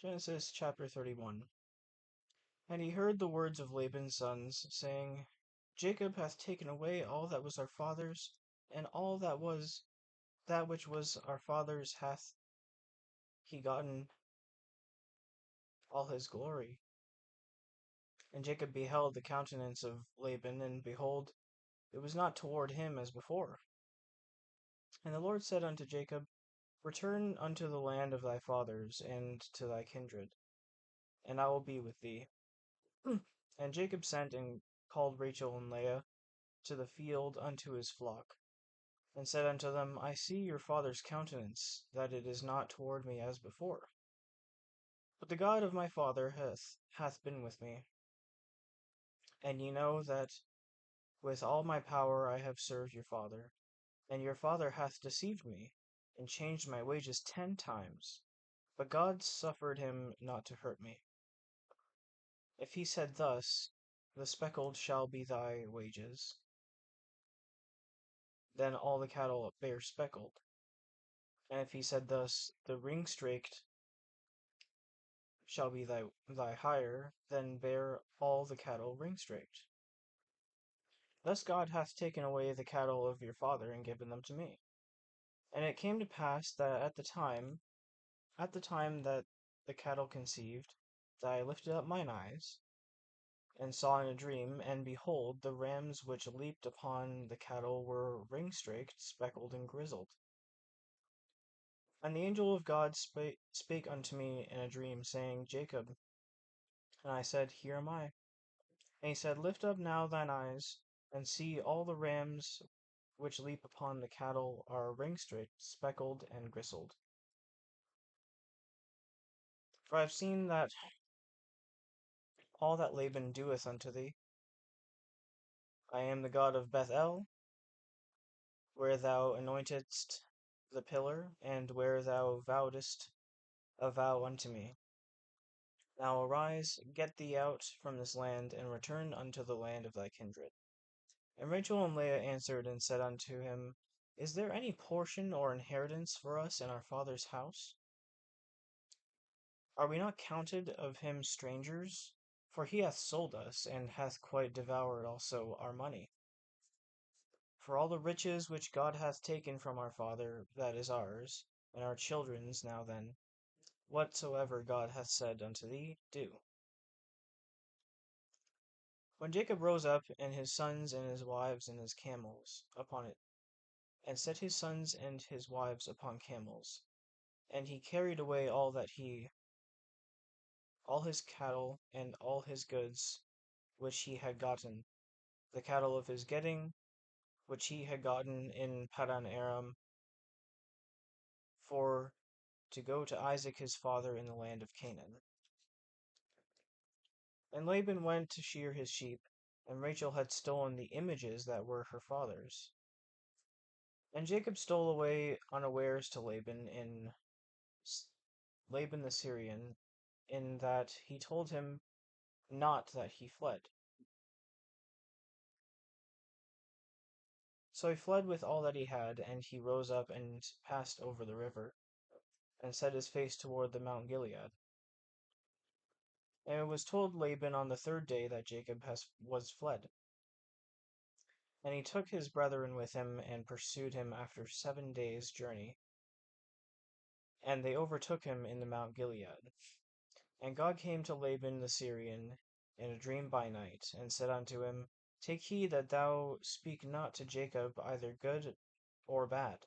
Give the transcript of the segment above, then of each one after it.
Genesis chapter 31. And he heard the words of Laban's sons, saying, Jacob hath taken away all that was our father's, and all that which was our father's hath he gotten all his glory. And Jacob beheld the countenance of Laban, and behold, it was not toward him as before. And the Lord said unto Jacob, Return unto the land of thy fathers, and to thy kindred, and I will be with thee. And Jacob sent and called Rachel and Leah to the field unto his flock, and said unto them, I see your father's countenance, that it is not toward me as before. But the God of my father hath been with me. And ye know that with all my power I have served your father. And your father hath deceived me, and changed my wages 10 times. But God suffered him not to hurt me. If he said thus, The speckled shall be thy wages, then all the cattle bear speckled. And if he said thus, The ring-straked shall be thy hire, then bear all the cattle ring-straked. Thus God hath taken away the cattle of your father, and given them to me. And it came to pass that at the time that the cattle conceived, that I lifted up mine eyes, and saw in a dream, and behold, the rams which leaped upon the cattle were ring-straked, speckled, and grizzled. And the angel of God spake unto me in a dream, saying, Jacob. And I said, Here am I. And he said, Lift up now thine eyes, and see all the rams which leap upon the cattle are ring-straked, speckled, and grizzled. For I have seen that all that Laban doeth unto thee. I am the God of Bethel, where thou anointedst the pillar, and where thou vowedst a vow unto me. Now arise, get thee out from this land, and return unto the land of thy kindred. And Rachel and Leah answered and said unto him, Is there any portion or inheritance for us in our father's house? Are we not counted of him strangers? For he hath sold us, and hath quite devoured also our money. For all the riches which God hath taken from our father, that is ours, and our children's. Now then, whatsoever God hath said unto thee, do. When Jacob rose up, and his sons and his wives and his camels upon it, and set his sons and his wives upon camels, and he carried away all his cattle and all his goods which he had gotten, the cattle of his getting, which he had gotten in Paddan Aram, for to go to Isaac his father in the land of Canaan. And Laban went to shear his sheep, and Rachel had stolen the images that were her father's. And Jacob stole away unawares to Laban the Syrian, in that he told him not that he fled. So he fled with all that he had, and he rose up and passed over the river, and set his face toward the Mount Gilead. And it was told Laban on the 3rd day that Jacob was fled. And he took his brethren with him, and pursued him after 7 days' journey. And they overtook him in the Mount Gilead. And God came to Laban the Syrian in a dream by night, and said unto him, Take heed that thou speak not to Jacob either good or bad.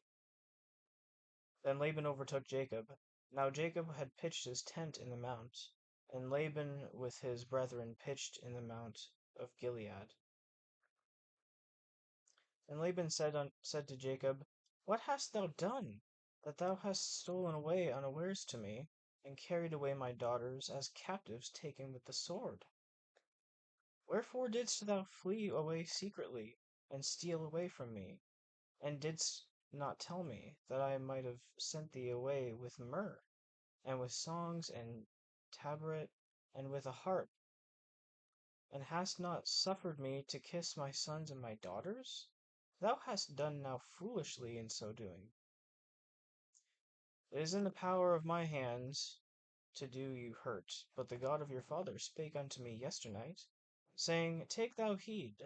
Then Laban overtook Jacob. Now Jacob had pitched his tent in the mount, and Laban with his brethren pitched in the mount of Gilead. And Laban said to Jacob, What hast thou done, that thou hast stolen away unawares to me, and carried away my daughters as captives taken with the sword? Wherefore didst thou flee away secretly, and steal away from me, and didst not tell me, that I might have sent thee away with myrrh, and with songs, and tabret, and with a harp, and hast not suffered me to kiss my sons and my daughters? Thou hast done now foolishly in so doing. It is in the power of my hands to do you hurt, but the God of your father spake unto me yesternight, saying, Take thou heed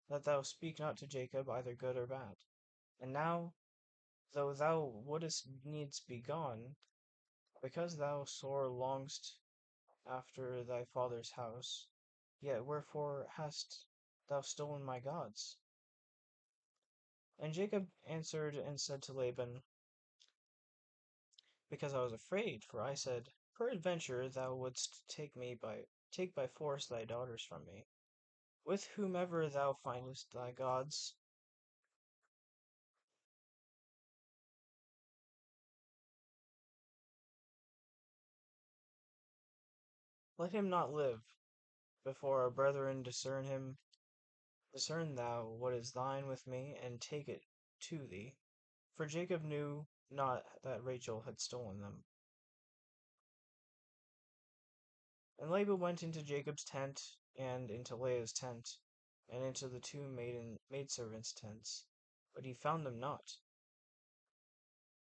that thou speak not to Jacob either good or bad. And now, though thou wouldest needs be gone, because thou sore longest after thy father's house, yet wherefore hast thou stolen my gods? And Jacob answered and said to Laban, Because I was afraid, for I said, Peradventure thou wouldst take by force thy daughters from me. With whomever thou findest thy gods, let him not live. Before our brethren discern thou what is thine with me, and take it to thee. For Jacob knew not that Rachel had stolen them. And Laban went into Jacob's tent, and into Leah's tent, and into the two maidservants' tents, but he found them not.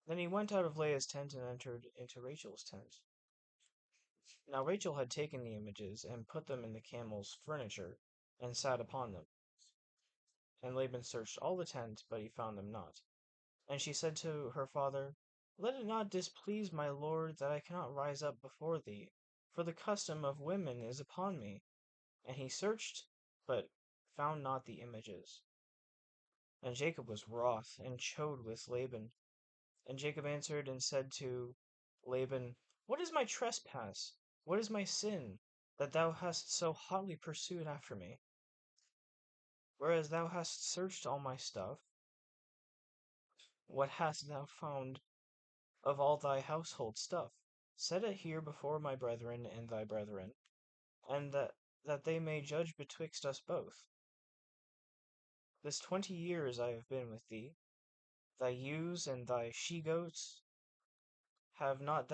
Then he went out of Leah's tent and entered into Rachel's tent. Now Rachel had taken the images, and put them in the camel's furniture, and sat upon them. And Laban searched all the tent, but he found them not. And she said to her father, Let it not displease my lord that I cannot rise up before thee, for the custom of women is upon me. And he searched, but found not the images. And Jacob was wroth, and chode with Laban. And Jacob answered and said to Laban, What is my trespass? What is my sin, that thou hast so hotly pursued after me? Whereas thou hast searched all my stuff, what hast thou found of all thy household stuff? Set it here before my brethren and thy brethren, and that they may judge betwixt us both. This 20 years I have been with thee. Thy ewes and thy she-goats have not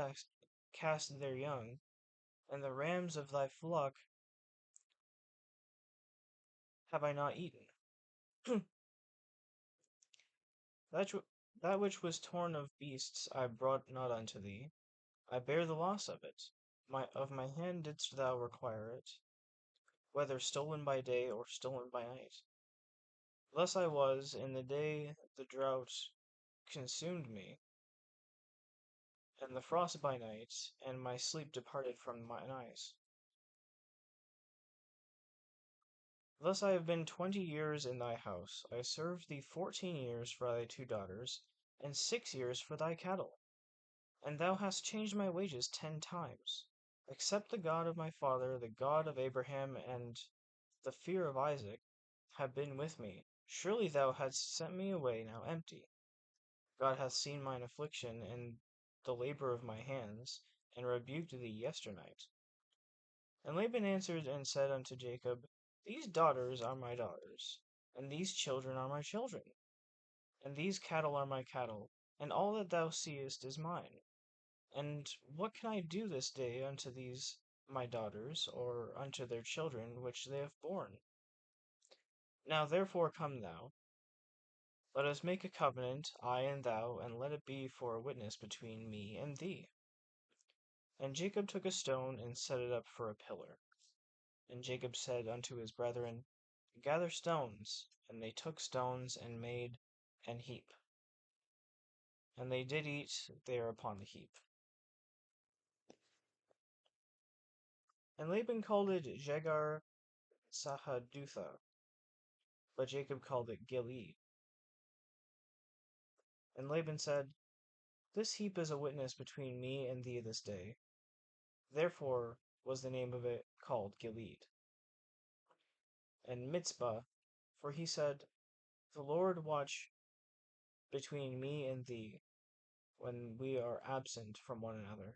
cast their young, and the rams of thy flock have I not eaten. that, that which was torn of beasts I brought not unto thee. I bear the loss of it. Of my hand didst thou require it, whether stolen by day or stolen by night. Thus I was in the day the drought consumed me, and the frost by night, and my sleep departed from mine eyes. Thus I have been 20 years in thy house. I served thee 14 years for thy 2 daughters, and 6 years for thy cattle. And thou hast changed my wages 10 times. Except the God of my father, the God of Abraham, and the fear of Isaac, have been with me, surely thou hadst sent me away now empty. God hath seen mine affliction and the labor of my hands, and rebuked thee yesternight. And Laban answered and said unto Jacob, These daughters are my daughters, and these children are my children, and these cattle are my cattle, and all that thou seest is mine. And what can I do this day unto these my daughters, or unto their children which they have borne? Now therefore come thou, let us make a covenant, I and thou, and let it be for a witness between me and thee. And Jacob took a stone and set it up for a pillar. And Jacob said unto his brethren, Gather stones. And they took stones and made an heap. And they did eat there upon the heap. And Laban called it Jegar Sahadutha, but Jacob called it Gilead. And Laban said, This heap is a witness between me and thee this day. Therefore was the name of it called Gilead. And Mitzpah, for he said, The Lord watch between me and thee when we are absent from one another.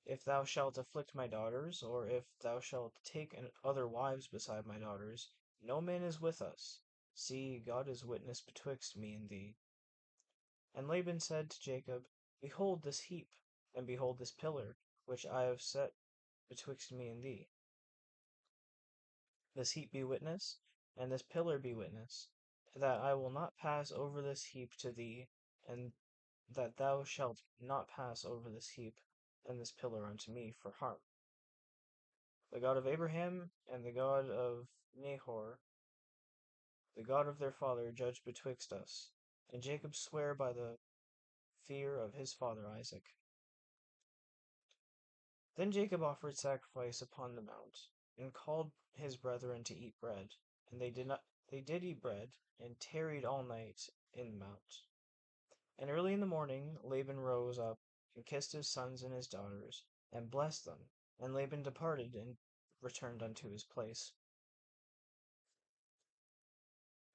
If thou shalt afflict my daughters, or if thou shalt take other wives beside my daughters, no man is with us. See, God is witness betwixt me and thee. And Laban said to Jacob, Behold this heap, and behold this pillar, which I have set betwixt me and thee. This heap be witness, and this pillar be witness, that I will not pass over this heap to thee, and that thou shalt not pass over this heap and this pillar unto me for harm. The God of Abraham and the God of Nahor, the God of their father, judge betwixt us. And Jacob sware by the fear of his father Isaac. Then Jacob offered sacrifice upon the mount, and called his brethren to eat bread. And they did eat bread, and tarried all night in the mount. And early in the morning Laban rose up, and kissed his sons and his daughters, and blessed them. And Laban departed, and returned unto his place.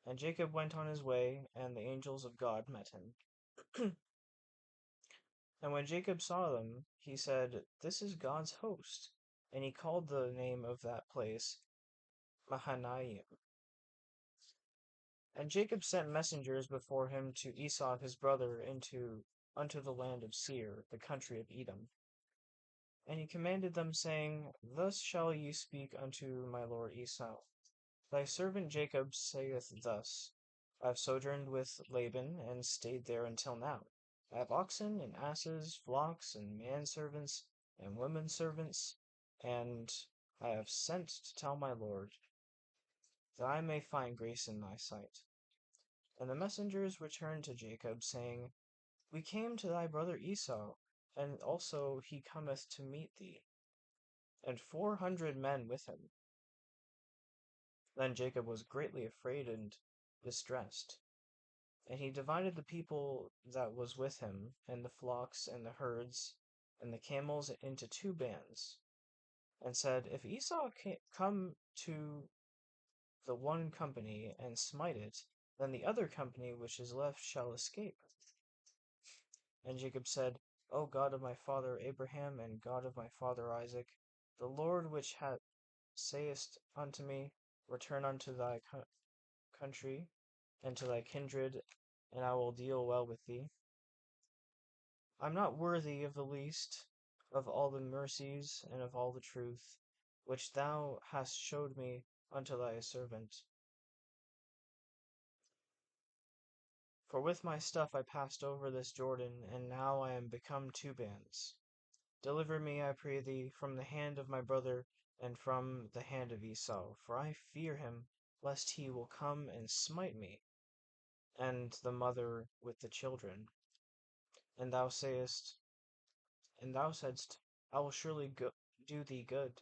And Jacob went on his way, and the angels of God met him. And when Jacob saw them, he said, This is God's host. And he called the name of that place Mahanaim. And Jacob sent messengers before him to Esau his brother unto the land of Seir, the country of Edom. And he commanded them, saying, Thus shall ye speak unto my lord Esau. Thy servant Jacob saith thus, I have sojourned with Laban, and stayed there until now. I have oxen and asses, flocks and manservants and women servants, and I have sent to tell my lord, that I may find grace in thy sight. And the messengers returned to Jacob, saying, We came to thy brother Esau, and also he cometh to meet thee, and 400 men with him. Then Jacob was greatly afraid and distressed. And he divided the people that was with him, and the flocks, and the herds, and the camels into 2 bands, and said, If Esau come to the one company, and smite it, then the other company which is left shall escape. And Jacob said, O God of my father Abraham, and God of my father Isaac, the Lord which sayest unto me, Return unto thy country, and to thy kindred, and I will deal well with thee. I'm not worthy of the least of all the mercies and of all the truth which thou hast showed me unto thy servant. For with my stuff I passed over this Jordan, and now I am become 2 bands. Deliver me, I pray thee, from the hand of my brother, and from the hand of Esau, for I fear him, lest he will come and smite me, and the mother with the children. And thou saidst, I will surely do thee good,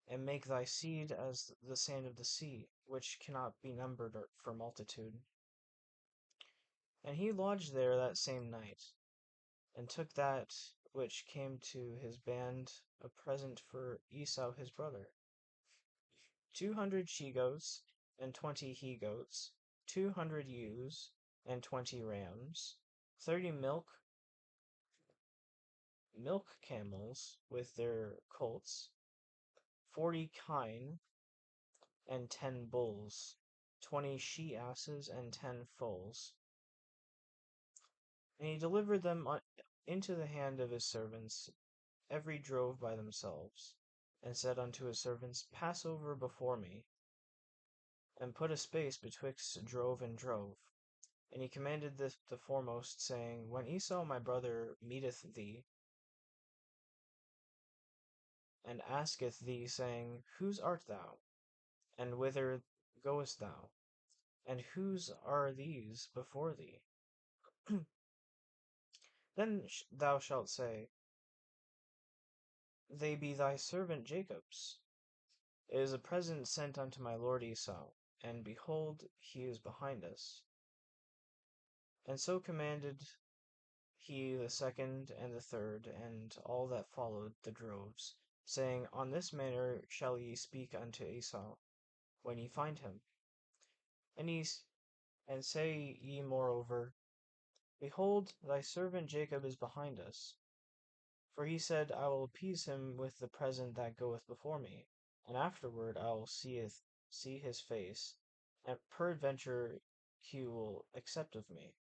and make thy seed as the sand of the sea, which cannot be numbered for multitude. And he lodged there that same night, and took that which came to his band a present for Esau his brother, 200 she-goats, and 20 he-goats, 200 ewes, and 20 rams, 30 milk camels with their colts, 40 kine, and 10 bulls, 20 she-asses, and 10 foals. And he delivered them into the hand of his servants, every drove by themselves, and said unto his servants, Pass over before me, and put a space betwixt drove and drove. And he commanded the foremost, saying, When Esau my brother meeteth thee, and asketh thee, saying, Whose art thou? And whither goest thou? And whose are these before thee? Then thou shalt say, They be thy servant Jacob's. It is a present sent unto my lord Esau, and behold, he is behind us. And so commanded he the second and the third, and all that followed the droves, saying, On this manner shall ye speak unto Esau, when ye find him. And say ye moreover, Behold, thy servant Jacob is behind us. For he said, I will appease him with the present that goeth before me, and afterward I will see his face, and peradventure he will accept of me.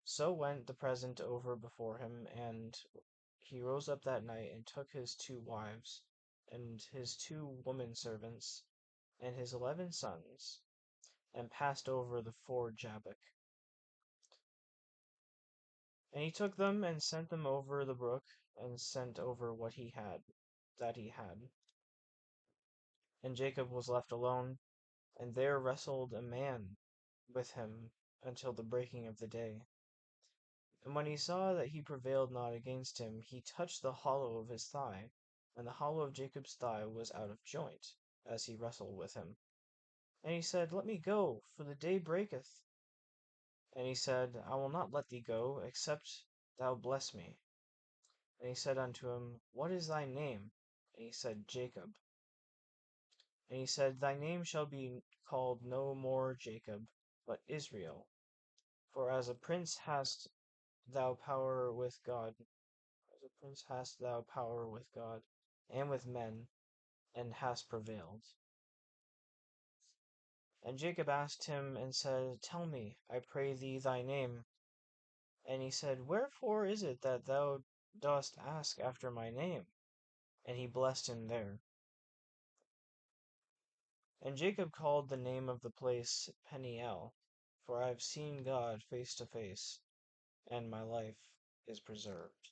So went the present over before him, and he rose up that night, and took his 2 wives, and his 2 women servants, and his 11 sons, and passed over the ford Jabbok. And he took them and sent them over the brook, and sent over what he had, that he had. And Jacob was left alone, and there wrestled a man with him until the breaking of the day. And when he saw that he prevailed not against him, he touched the hollow of his thigh, and the hollow of Jacob's thigh was out of joint, as he wrestled with him. And he said, Let me go, for the day breaketh. And he said, I will not let thee go, except thou bless me. And he said unto him, What is thy name? And he said, Jacob. And he said, Thy name shall be called no more Jacob, but Israel. For as a prince hast thou power with God, as a prince hast thou power with God and with men, and hast prevailed. And Jacob asked him and said, Tell me, I pray thee, thy name. And he said, Wherefore is it that thou dost ask after my name? And he blessed him there. And Jacob called the name of the place Peniel, for I have seen God face to face, and my life is preserved.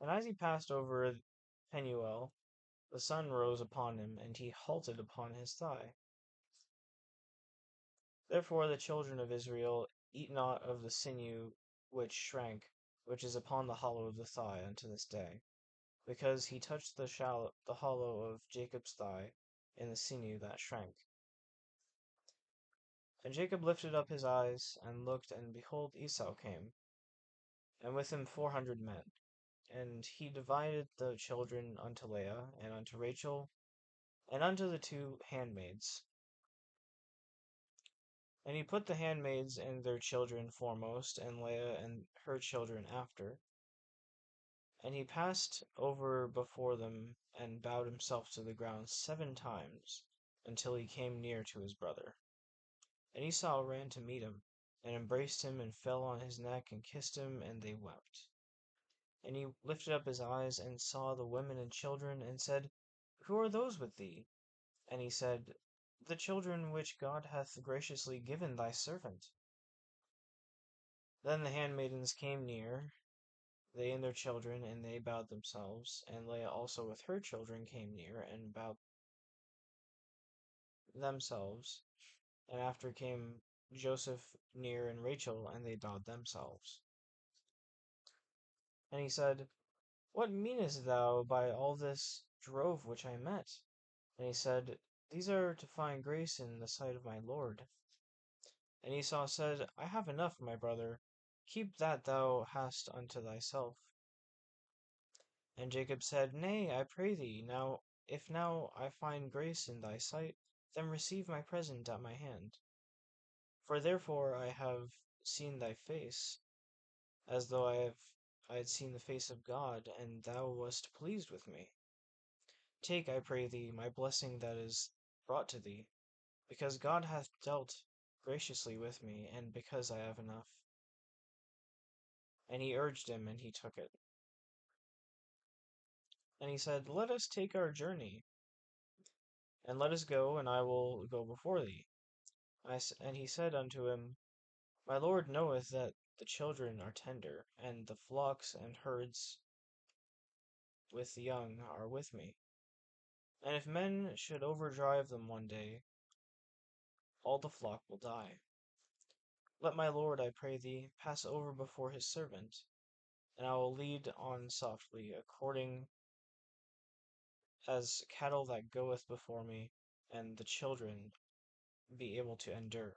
And as he passed over Penuel, the sun rose upon him, and he halted upon his thigh. Therefore the children of Israel eat not of the sinew which shrank, which is upon the hollow of the thigh unto this day, because he touched the hollow of Jacob's thigh in the sinew that shrank. And Jacob lifted up his eyes, and looked, and behold, Esau came, and with him 400 men. And he divided the children unto Leah, and unto Rachel, and unto the two handmaids. And he put the handmaids and their children foremost, and Leah and her children after. And he passed over before them, and bowed himself to the ground 7 times, until he came near to his brother. And Esau ran to meet him, and embraced him, and fell on his neck, and kissed him, and they wept. And he lifted up his eyes, and saw the women and children, and said, Who are those with thee? And he said, The children which God hath graciously given thy servant. Then the handmaidens came near, they and their children, and they bowed themselves. And Leah also with her children came near, and bowed themselves. And after came Joseph near, and Rachel, and they bowed themselves. And he said, What meanest thou by all this drove which I met? And he said, These are to find grace in the sight of my Lord. And Esau said, I have enough, my brother. Keep that thou hast unto thyself. And Jacob said, Nay, I pray thee, now, if now I find grace in thy sight, then receive my present at my hand. For therefore I have seen thy face, as though I had seen the face of God, and thou wast pleased with me. Take, I pray thee, my blessing that is brought to thee, because God hath dealt graciously with me, and because I have enough. And he urged him, and he took it. And he said, Let us take our journey, and let us go, and I will go before thee. And he said unto him, My Lord knoweth that the children are tender, and the flocks and herds with the young are with me. And if men should overdrive them one day, all the flock will die. Let my Lord, I pray thee, pass over before his servant, and I will lead on softly, according as cattle that goeth before me, and the children be able to endure,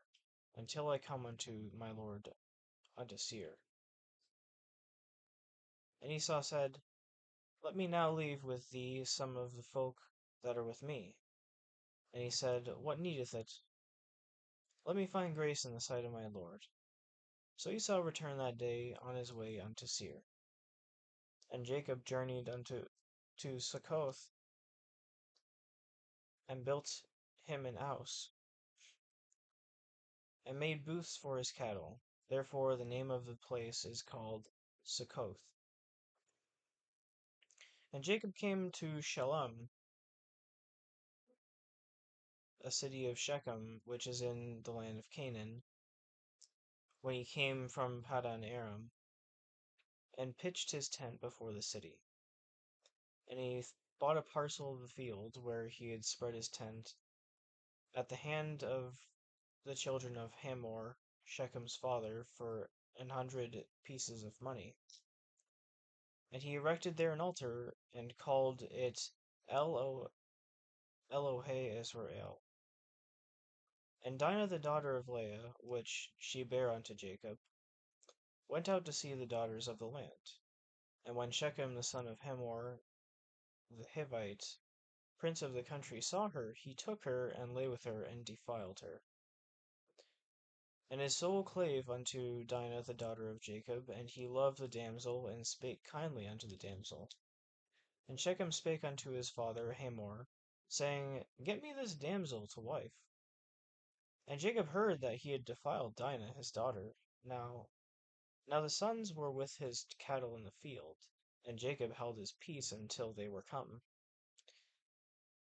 until I come unto my Lord unto Seir. And Esau said, Let me now leave with thee some of the folk that are with me. And he said, What needeth it? Let me find grace in the sight of my Lord. So Esau returned that day on his way unto Seir. And Jacob journeyed to Succoth, and built him an house, and made booths for his cattle. Therefore the name of the place is called Succoth. And Jacob came to Shalom, a city of Shechem, which is in the land of Canaan, when he came from Padan Aram, and pitched his tent before the city. And he bought a parcel of the field where he had spread his tent at the hand of the children of Hamor, Shechem's father, for 100 pieces of money. And he erected there an altar, and called it Elohe Israel. And Dinah the daughter of Leah, which she bare unto Jacob, went out to see the daughters of the land. And when Shechem the son of Hamor the Hivite, prince of the country, saw her, he took her, and lay with her, and defiled her. And his soul clave unto Dinah the daughter of Jacob, and he loved the damsel, and spake kindly unto the damsel. And Shechem spake unto his father Hamor, saying, Get me this damsel to wife. And Jacob heard that he had defiled Dinah his daughter. Now the sons were with his cattle in the field, and Jacob held his peace until they were come.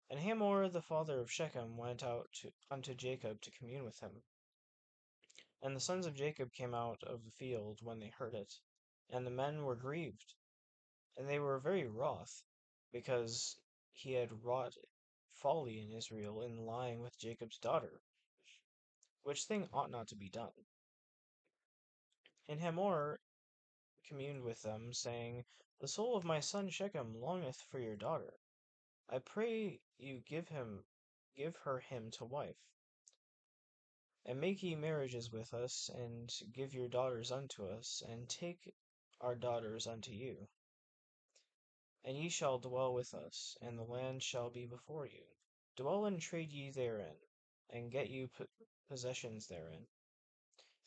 And Hamor the father of Shechem went out unto Jacob to commune with him. And the sons of Jacob came out of the field when they heard it, and the men were grieved, and they were very wroth, because he had wrought folly in Israel in lying with Jacob's daughter, which thing ought not to be done. And Hamor communed with them, saying, The soul of my son Shechem longeth for your daughter. I pray you give her him to wife. And make ye marriages with us, and give your daughters unto us, and take our daughters unto you. And ye shall dwell with us, and the land shall be before you. Dwell and trade ye therein, and get you possessions therein.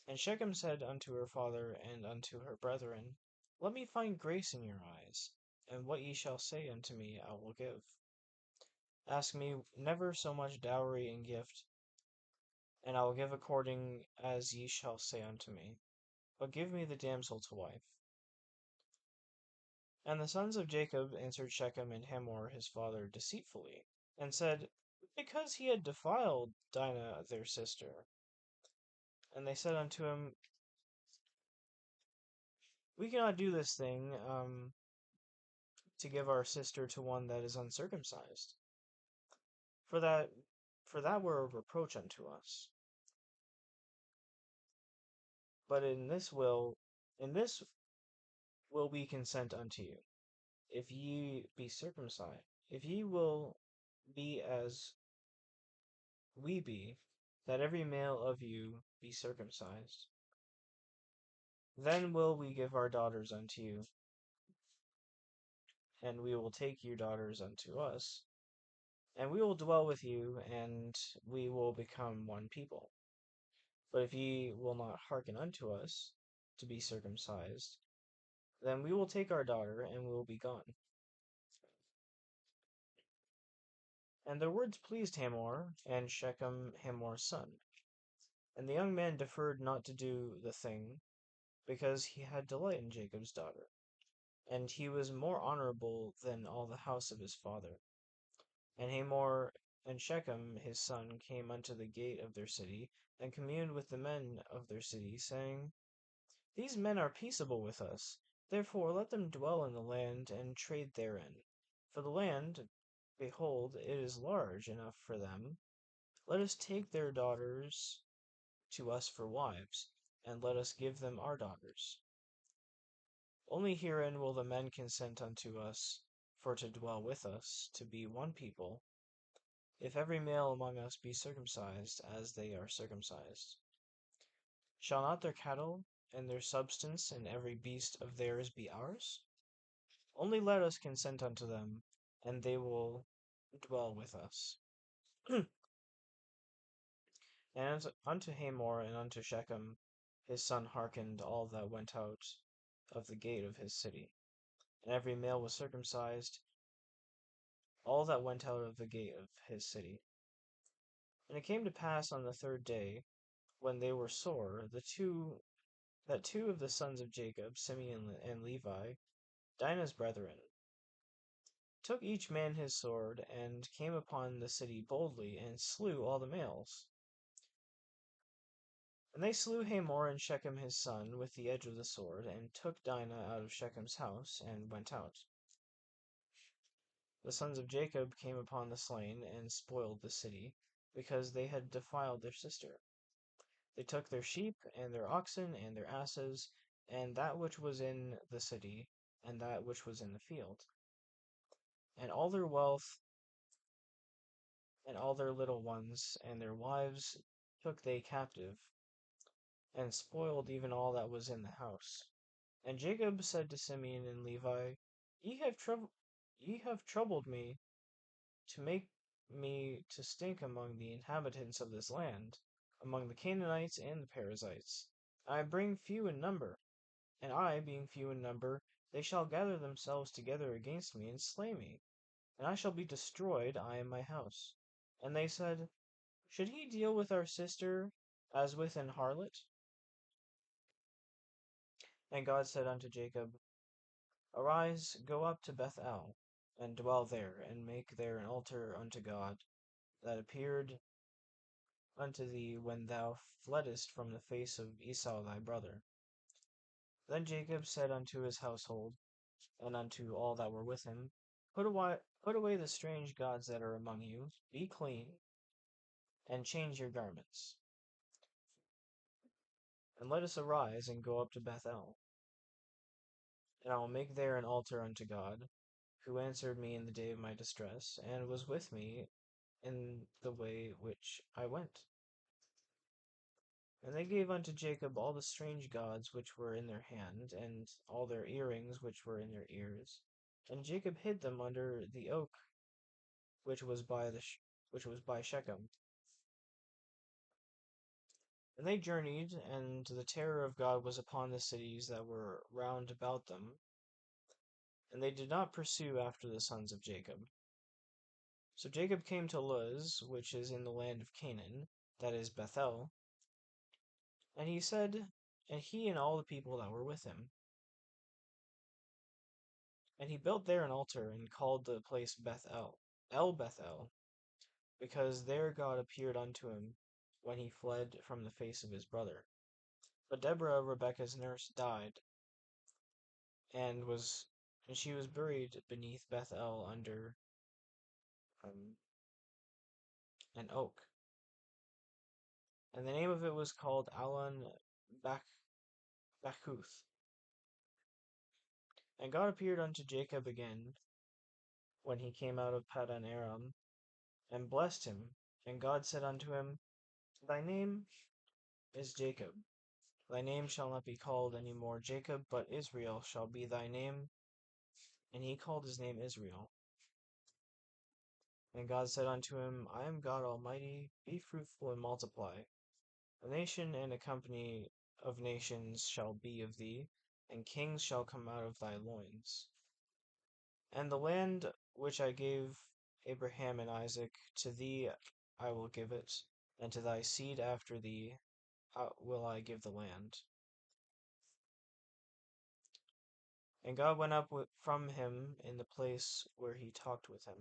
And Shechem said unto her father and unto her brethren, Let me find grace in your eyes, and what ye shall say unto me I will give. Ask me never so much dowry and gift, and I will give according as ye shall say unto me. But give me the damsel to wife. And the sons of Jacob answered Shechem and Hamor his father deceitfully, and said, Because he had defiled Dinah their sister. And they said unto him, We cannot do this thing, to give our sister to one that is uncircumcised, for that were a reproach unto us. But in this will we consent unto you, if ye be circumcised. If ye will be as we be, that every male of you be circumcised, then will we give our daughters unto you, and we will take your daughters unto us, and we will dwell with you, and we will become one people. But if ye will not hearken unto us to be circumcised, then we will take our daughter, and we will be gone. And their words pleased Hamor, and Shechem Hamor's son. And the young man deferred not to do the thing, because he had delight in Jacob's daughter, and he was more honorable than all the house of his father. And Hamor and Shechem his son came unto the gate of their city, and communed with the men of their city, saying, These men are peaceable with us, therefore let them dwell in the land, and trade therein. For the land, behold, it is large enough for them. Let us take their daughters to us for wives, and let us give them our daughters. Only herein will the men consent unto us for to dwell with us, to be one people, if every male among us be circumcised as they are circumcised. Shall not their cattle and their substance and every beast of theirs be ours? Only let us consent unto them, and they will dwell with us. And unto Hamor and unto Shechem his son hearkened all that went out of the gate of his city. And every male was circumcised, all that went out of the gate of his city. And it came to pass on the third day, when they were sore, that two of the sons of Jacob, Simeon and Levi, Dinah's brethren, took each man his sword, and came upon the city boldly, and slew all the males. And they slew Hamor and Shechem his son with the edge of the sword, and took Dinah out of Shechem's house, and went out. The sons of Jacob came upon the slain, and spoiled the city, because they had defiled their sister. They took their sheep, and their oxen, and their asses, and that which was in the city, and that which was in the field. And all their wealth, and all their little ones, and their wives took they captive, and spoiled even all that was in the house. And Jacob said to Simeon and Levi, Ye have troubled me to make me to stink among the inhabitants of this land, among the Canaanites and the Perizzites. I bring few in number, and I, being few in number, they shall gather themselves together against me, and slay me, and I shall be destroyed, I and my house. And they said, Should he deal with our sister as with an harlot? And God said unto Jacob, Arise, go up to Bethel, and dwell there, and make there an altar unto God, that appeared unto thee when thou fleddest from the face of Esau thy brother. Then Jacob said unto his household, and unto all that were with him, put away the strange gods that are among you, be clean, and change your garments, and let us arise and go up to Bethel. And I will make there an altar unto God, who answered me in the day of my distress, and was with me in the way which I went. And they gave unto Jacob all the strange gods which were in their hand, and all their earrings which were in their ears. And Jacob hid them under the oak which was by Shechem. And they journeyed, and the terror of God was upon the cities that were round about them, and they did not pursue after the sons of Jacob. So Jacob came to Luz, which is in the land of Canaan, that is Bethel, and he and all the people that were with him. And he built there an altar, and called the place Bethel, El Bethel, because there God appeared unto him when he fled from the face of his brother. But Deborah, Rebekah's nurse, died, and she was buried beneath Bethel under um, an oak. And the name of it was called Alon Bachuth. And God appeared unto Jacob again when he came out of Paddan Aram, and blessed him. And God said unto him, Thy name is Jacob. Thy name shall not be called any more Jacob, but Israel shall be thy name. And he called his name Israel. And God said unto him, I am God Almighty, be fruitful and multiply. A nation and a company of nations shall be of thee, and kings shall come out of thy loins. And the land which I gave Abraham and Isaac, to thee I will give it, and to thy seed after thee will I give the land. And God went up from him in the place where he talked with him.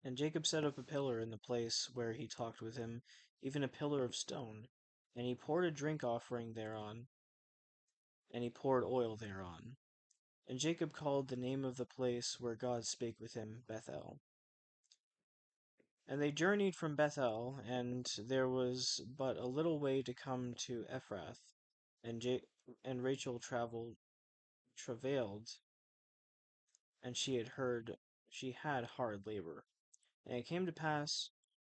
And Jacob set up a pillar in the place where he talked with him, even a pillar of stone. And he poured a drink offering thereon, and he poured oil thereon. And Jacob called the name of the place where God spake with him Bethel. And they journeyed from Bethel, and there was but a little way to come to Ephrath. And Rachel travailed, and she had hard labor. And it came to pass,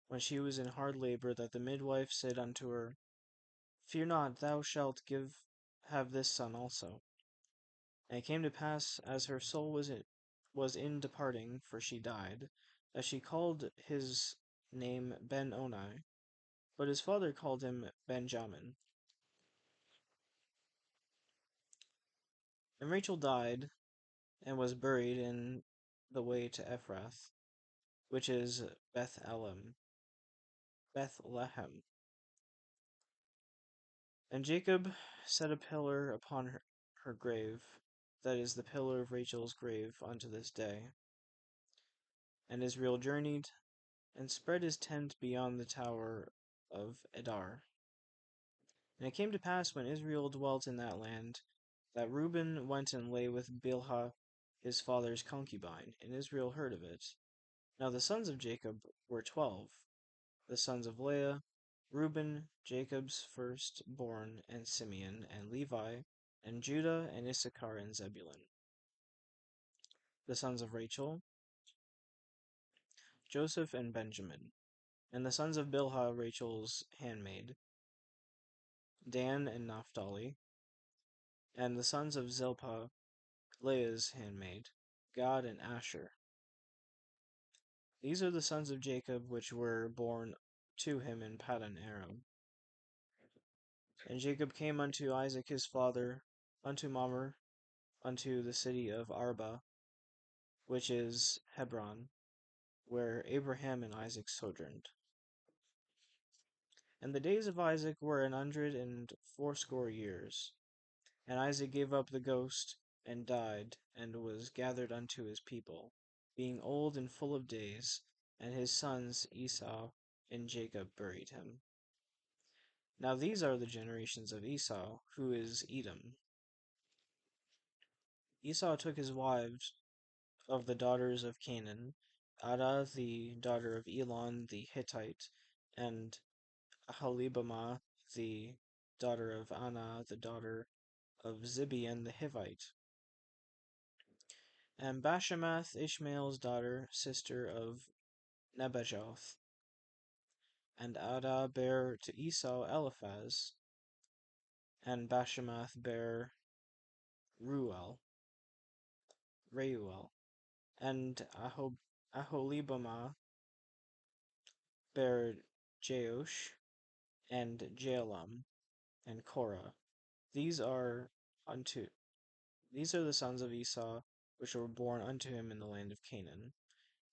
when she was in hard labor, that the midwife said unto her, Fear not, thou shalt have this son also. And it came to pass, as her soul was in departing, for she died, that she called his name Ben-Oni, but his father called him Benjamin. And Rachel died, and was buried in the way to Ephrath, which is Bethlehem. And Jacob set a pillar upon her grave, that is the pillar of Rachel's grave unto this day. And Israel journeyed, and spread his tent beyond the tower of Edar. And it came to pass, when Israel dwelt in that land, that Reuben went and lay with Bilhah his father's concubine, and Israel heard of it. Now the sons of Jacob were 12, the sons of Leah, Reuben, Jacob's firstborn, and Simeon, and Levi, and Judah, and Issachar, and Zebulun. The sons of Rachel, Joseph, and Benjamin. And the sons of Bilhah, Rachel's handmaid, Dan and Naphtali. And the sons of Zilpah, Leah's handmaid, Gad and Asher. These are the sons of Jacob which were born to him in Paddan Aram. And Jacob came unto Isaac his father, unto Mamre, unto the city of Arba, which is Hebron, where Abraham and Isaac sojourned. And the days of Isaac were 180 years. And Isaac gave up the ghost, and died, and was gathered unto his people, being old and full of days, and his sons Esau and Jacob buried him. Now these are the generations of Esau, who is Edom. Esau took his wives of the daughters of Canaan, Adah the daughter of Elon the Hittite, and Aholibamah the daughter of Anah the daughter of Zibeon the Hivite, and Bashemath Ishmael's daughter, sister of Nebajoth. And Adah bare to Esau Eliphaz, and Bashemath bare Reuel, and Aholibamah bare Jeush, and Jaalam, and Korah. These are unto these are the sons of Esau, which were born unto him in the land of Canaan.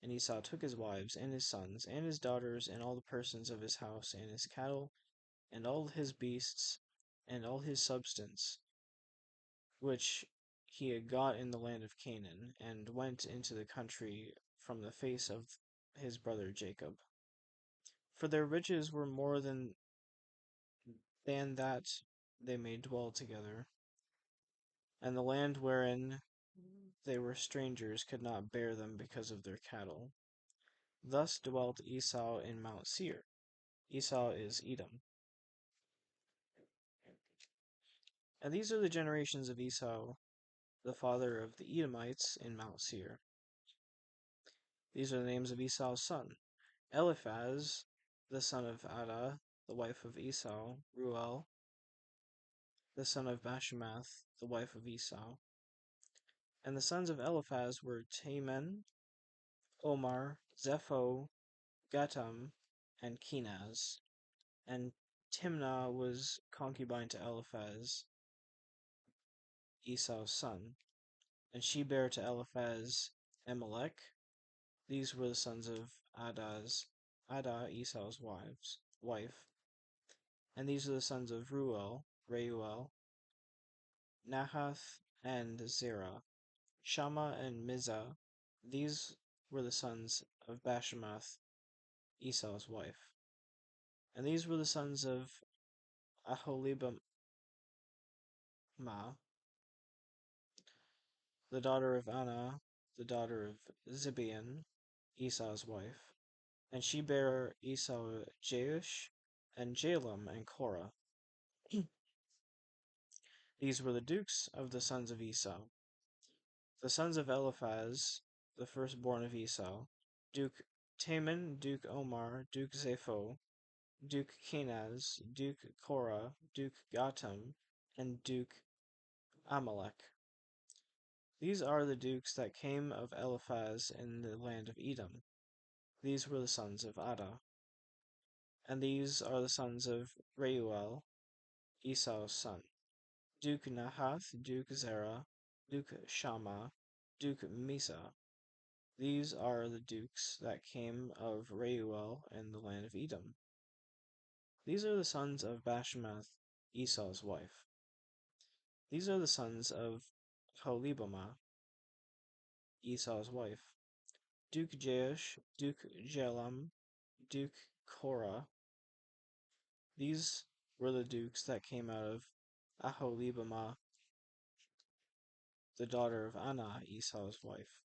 And Esau took his wives, and his sons, and his daughters, and all the persons of his house, and his cattle, and all his beasts, and all his substance, which he had got in the land of Canaan, and went into the country from the face of his brother Jacob. For their riches were more than that they may dwell together, and the land wherein they were strangers could not bear them because of their cattle. Thus dwelt Esau in Mount Seir. Esau is Edom. And these are the generations of Esau, the father of the Edomites, in Mount Seir. These are the names of Esau's son: Eliphaz, the son of Adah, the wife of Esau; Reuel, the son of Bashemath, the wife of Esau. And the sons of Eliphaz were Teman, Omar, Zepho, Gatam, and Kenaz. And Timnah was concubine to Eliphaz, Esau's son, and she bare to Eliphaz Amalek. These were the sons of Adah, Esau's wife. And these are the sons of Reuel, Nahath, and Zerah, Shammah and Mizah. These were the sons of Bashemath, Esau's wife. And these were the sons of Aholibamah, the daughter of Anah, the daughter of Zibeon, Esau's wife. And she bare Esau Jeush, and Jaalam, and Korah. These were the dukes of the sons of Esau. The sons of Eliphaz, the firstborn of Esau: Duke Taman, Duke Omar, Duke Zepho, Duke Kenaz, Duke Korah, Duke Gatam, and Duke Amalek. These are the dukes that came of Eliphaz in the land of Edom. These were the sons of Adah. And these are the sons of Reuel, Esau's son: Duke Nahath, Duke Zerah, Duke Shammah, Duke Mizah. These are the dukes that came of Reuel in the land of Edom. These are the sons of Bashemath, Esau's wife. These are the sons of Holibamah, Esau's wife. Duke Jeush, Duke Jelam, Duke Korah. These were the dukes that came out of Aholibamah, the daughter of Anah, Esau's wife.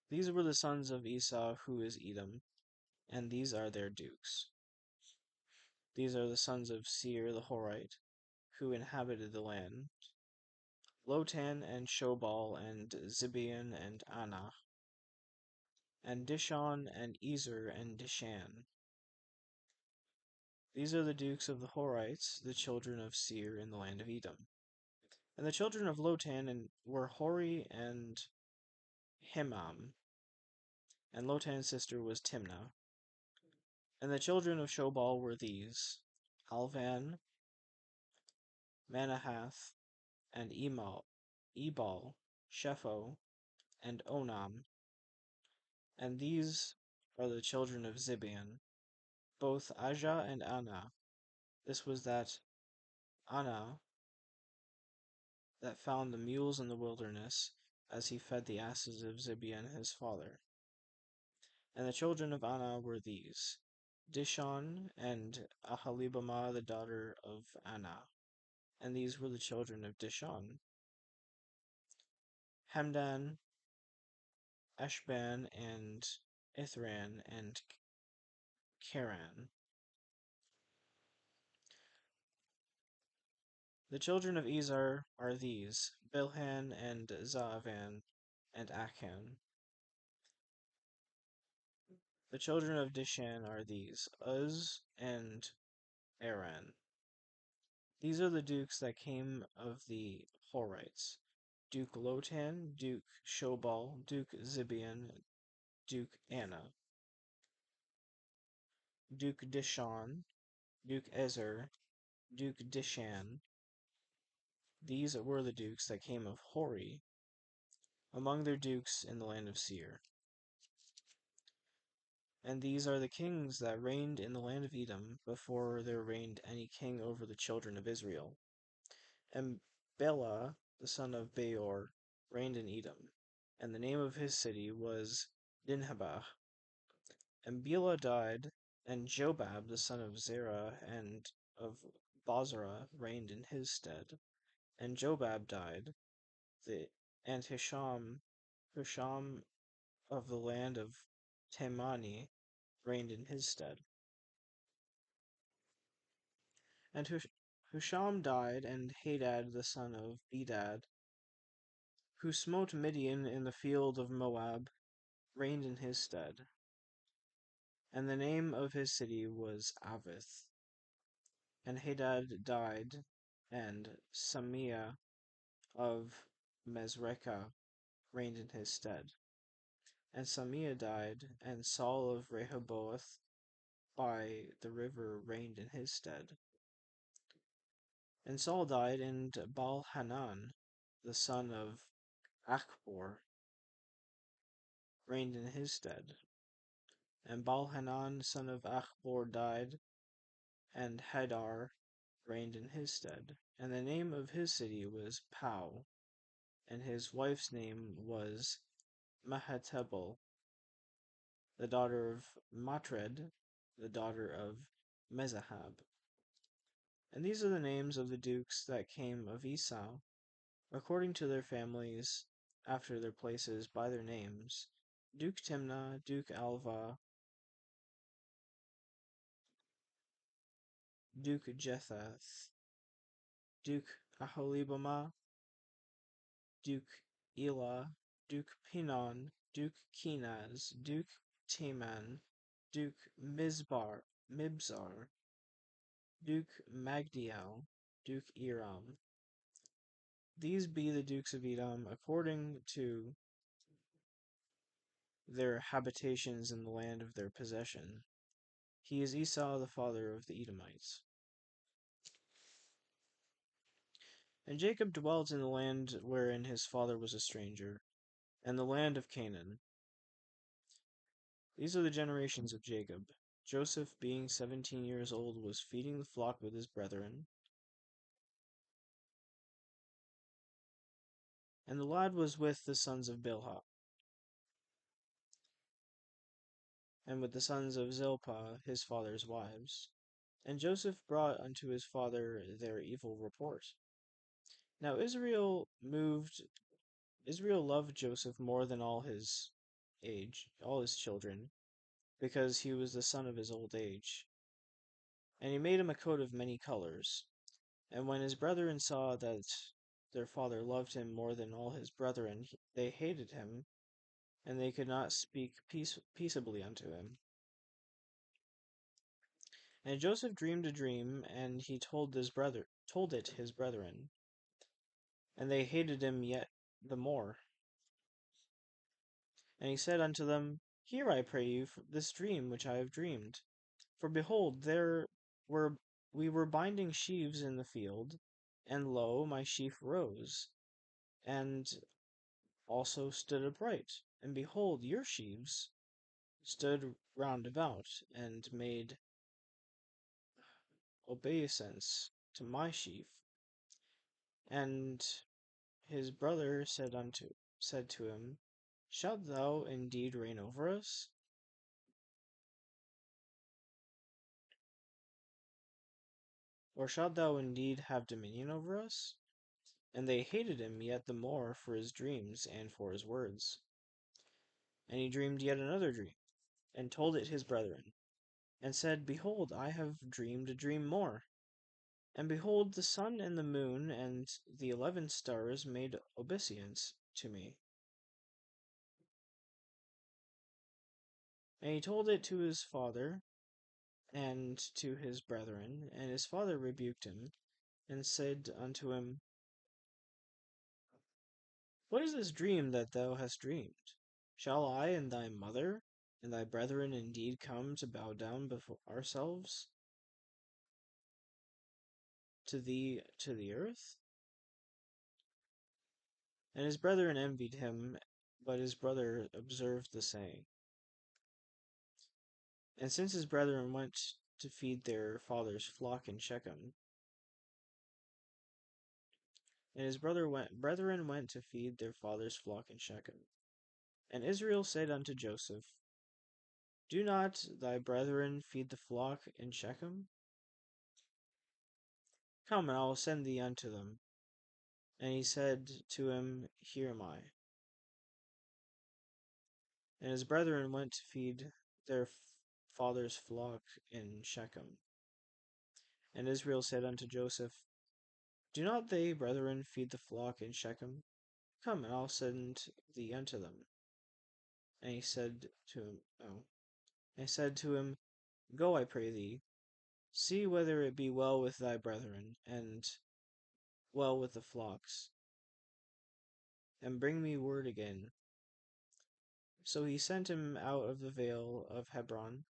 These were the sons of Esau, who is Edom, and these are their dukes. These are the sons of Seir the Horite, who inhabited the land, Lotan and Shobal and Zibeon and Anah, and Dishon and Ezer and Dishan. These are the dukes of the Horites, the children of Seir in the land of Edom. And the children of Lotan were Hori and Himam, and Lotan's sister was Timnah. And the children of Shobal were these: Alvan, Manahath, and Ebal, Shepho, and Onam. And these are the children of Zibeon, both Ajah and Anah. This was that Anah that found the mules in the wilderness, as he fed the asses of Zibeon his father. And the children of Anah were these: Dishon and Aholibamah the daughter of Anah. And these were the children of Dishon: Hemdan, Eshban, and Ithran, and Keran. The children of Ezer are these: Bilhan, and Zaavan, and Achan. The children of Dishan are these: Uz and Aran. These are the dukes that came of the Horites: Duke Lotan, Duke Shobal, Duke Zibeon, Duke Anah, Duke Dishon, Duke Ezer, Duke Dishan. These were the dukes that came of Hori, among their dukes in the land of Seir. And these are the kings that reigned in the land of Edom before there reigned any king over the children of Israel. And Bela, the son of Beor, reigned in Edom, and the name of his city was Dinhabah. And Bela died, and Jobab, the son of Zerah and of Bozrah, reigned in his stead. And Jobab died, and Husham of the land of Temani reigned in his stead. And Husham died, and Hadad the son of Bedad, who smote Midian in the field of Moab, reigned in his stead. And the name of his city was Avith. And Hadad died, and Samiah of Mesrekah reigned in his stead. And Samiah died, and Saul of Rehoboth by the river reigned in his stead. And Saul died, and Baal-Hanan, the son of Achbor, reigned in his stead. And Baal-Hanan, son of Achbor, died, and Hadar reigned in his stead. And the name of his city was Pau, and his wife's name was Mehetabel, the daughter of Matred, the daughter of Mezahab. And these are the names of the dukes that came of Esau, according to their families, after their places, by their names: Duke Timnah, Duke Alva, Duke Jethath, Duke Aholibamah, Duke Elah, Duke Pinon, Duke Kenaz, Duke Teman, Duke Mibzar, Duke Magdiel, Duke Eram. These be the dukes of Edom, according to their habitations in the land of their possession. He is Esau, the father of the Edomites. And Jacob dwelt in the land wherein his father was a stranger, and the land of Canaan. These are the generations of Jacob. Joseph, being 17 years old, was feeding the flock with his brethren, and the lad was with the sons of Bilhah, and with the sons of Zilpah his father's wives. And Joseph brought unto his father their evil report. Now Israel loved Joseph more than all his children, because he was the son of his old age. And he made him a coat of many colors. And when his brethren saw that their father loved him more than all his brethren, they hated him, and they could not speak peaceably unto him. And Joseph dreamed a dream, and he told it his brethren, and they hated him yet the more. And he said unto them, Hear, I pray you, this dream which I have dreamed. For behold, were we were binding sheaves in the field, and lo, my sheaf rose, and also stood upright. And behold, your sheaves stood round about, and made obeisance to my sheaf. And his brother said to him, Shalt thou indeed reign over us? Or shalt thou indeed have dominion over us? And they hated him yet the more for his dreams and for his words. And he dreamed yet another dream, and told it his brethren, and said, Behold, I have dreamed a dream more. And behold, the sun and the moon and the 11 stars made obeisance to me. And he told it to his father and to his brethren, and his father rebuked him, and said unto him, What is this dream that thou hast dreamed? Shall I and thy mother and thy brethren indeed come to bow down before ourselves to thee to the earth? And his brethren envied him, but his brother observed the saying. And since his brethren went to feed their father's flock in Shechem, and his brethren went to feed their father's flock in Shechem. And Israel said unto Joseph, Do not thy brethren feed the flock in Shechem? Come, and I will send thee unto them. And he said to him, Here am I. And his brethren went to feed their father's flock in Shechem. And Israel said unto Joseph, Do not they, brethren, feed the flock in Shechem? Come, and I'll send thee unto them. And he said to him, Go, I pray thee, see whether it be well with thy brethren, and well with the flocks, and bring me word again. So he sent him out of the vale of Hebron,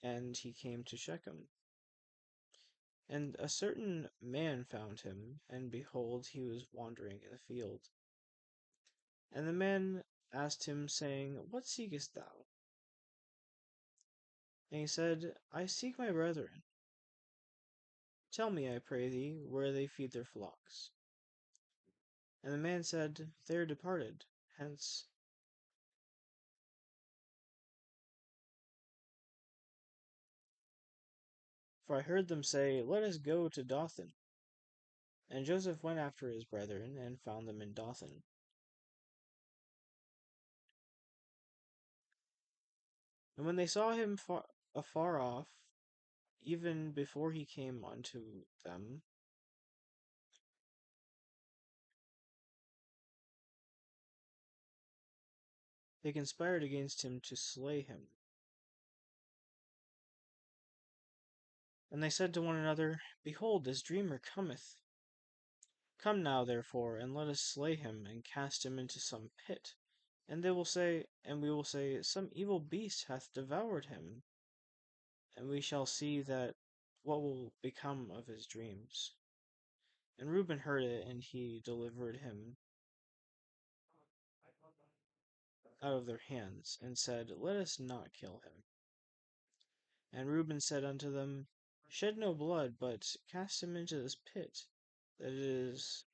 and he came to Shechem. And a certain man found him, and behold, he was wandering in the field. And the man asked him, saying, What seekest thou? And he said, I seek my brethren. Tell me, I pray thee, where they feed their flocks. And the man said, They are departed hence. For I heard them say, Let us go to Dothan. And Joseph went after his brethren, and found them in Dothan. And when they saw him afar off, even before he came unto them, they conspired against him to slay him. And they said to one another, Behold, this dreamer cometh. Come now, therefore, and let us slay him, and cast him into some pit. And we will say, Some evil beast hath devoured him, and we shall see that what will become of his dreams. And Reuben heard it, and he delivered him out of their hands, and said, Let us not kill him. And Reuben said unto them, Shed no blood, but cast him into this pit that it is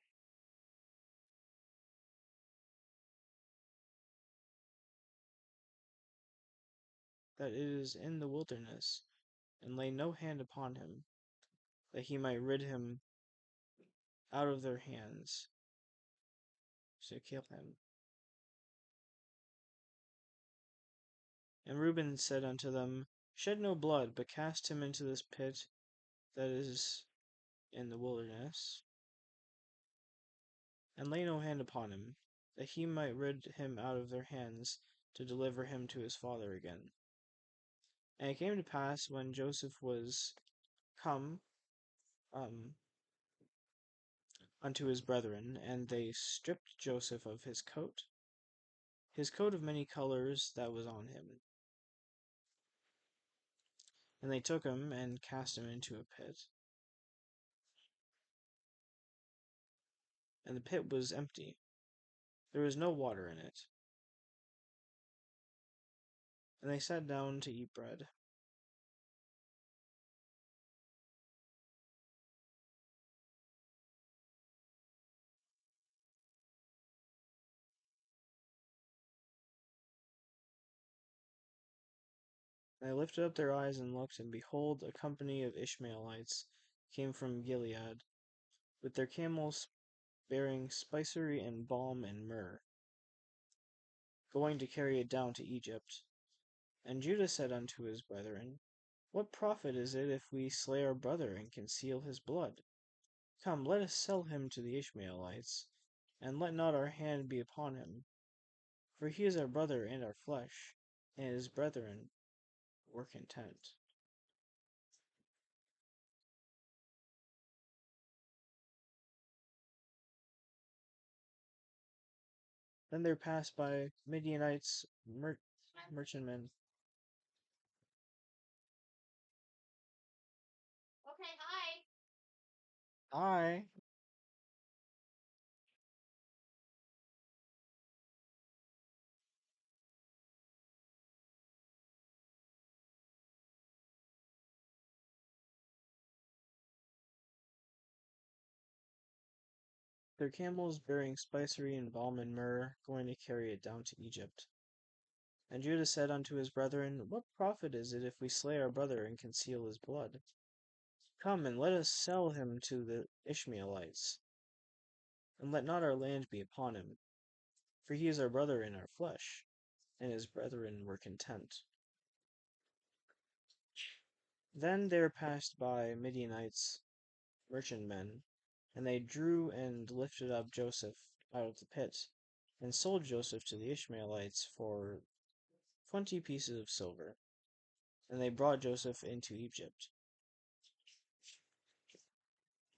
in the wilderness, and lay no hand upon him, that he might rid him out of their hands to kill him. And Reuben said unto them, Shed no blood, but cast him into this pit that is in the wilderness, and lay no hand upon him, that he might rid him out of their hands to deliver him to his father again. And it came to pass, when Joseph was come unto his brethren, and they stripped Joseph of his coat of many colors that was on him, and they took him and cast him into a pit. And the pit was empty, there was no water in it. And they sat down to eat bread. And they lifted up their eyes and looked, and behold, a company of Ishmaelites came from Gilead, with their camels bearing spicery and balm and myrrh, going to carry it down to Egypt. And Judah said unto his brethren, What profit is it if we slay our brother and conceal his blood? Come, let us sell him to the Ishmaelites, and let not our hand be upon him. For he is our brother and our flesh, and his brethren were content. Then there passed by Midianites merchantmen. Okay, hi. Hi. Their camels bearing spicery and balm and myrrh, going to carry it down to Egypt. And Judah said unto his brethren, What profit is it if we slay our brother and conceal his blood? Come, and let us sell him to the Ishmaelites, and let not our land be upon him. For he is our brother in our flesh, and his brethren were content. Then there passed by Midianites merchantmen, and they drew and lifted up Joseph out of the pit, and sold Joseph to the Ishmaelites for 20 pieces of silver. And they brought Joseph into Egypt.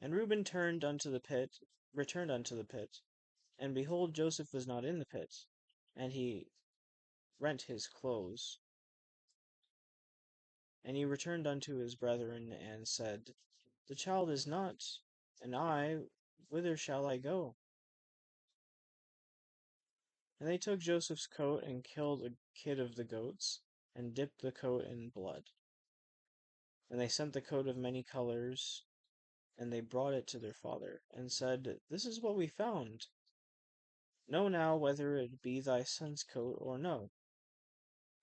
And Reuben returned unto the pit, and behold, Joseph was not in the pit, and he rent his clothes. And he returned unto his brethren, and said, The child is not, and I, whither shall I go? And they took Joseph's coat, and killed a kid of the goats, and dipped the coat in blood. And they sent the coat of many colors, and they brought it to their father, and said, This is what we found. Know now whether it be thy son's coat or no.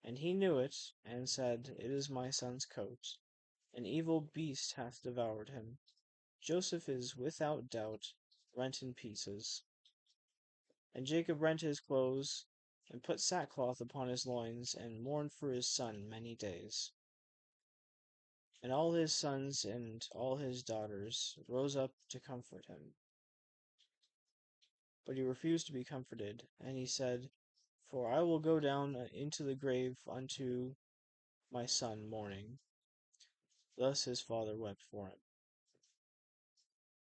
And he knew it, and said, It is my son's coat. An evil beast hath devoured him. Joseph is without doubt rent in pieces. And Jacob rent his clothes, and put sackcloth upon his loins, and mourned for his son many days. And all his sons and all his daughters rose up to comfort him. But he refused to be comforted, and he said, For I will go down into the grave unto my son mourning. Thus his father wept for him.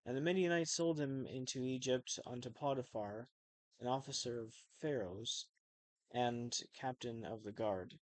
And the Midianites sold him into Egypt unto Potiphar, an officer of Pharaoh's, and captain of the guard.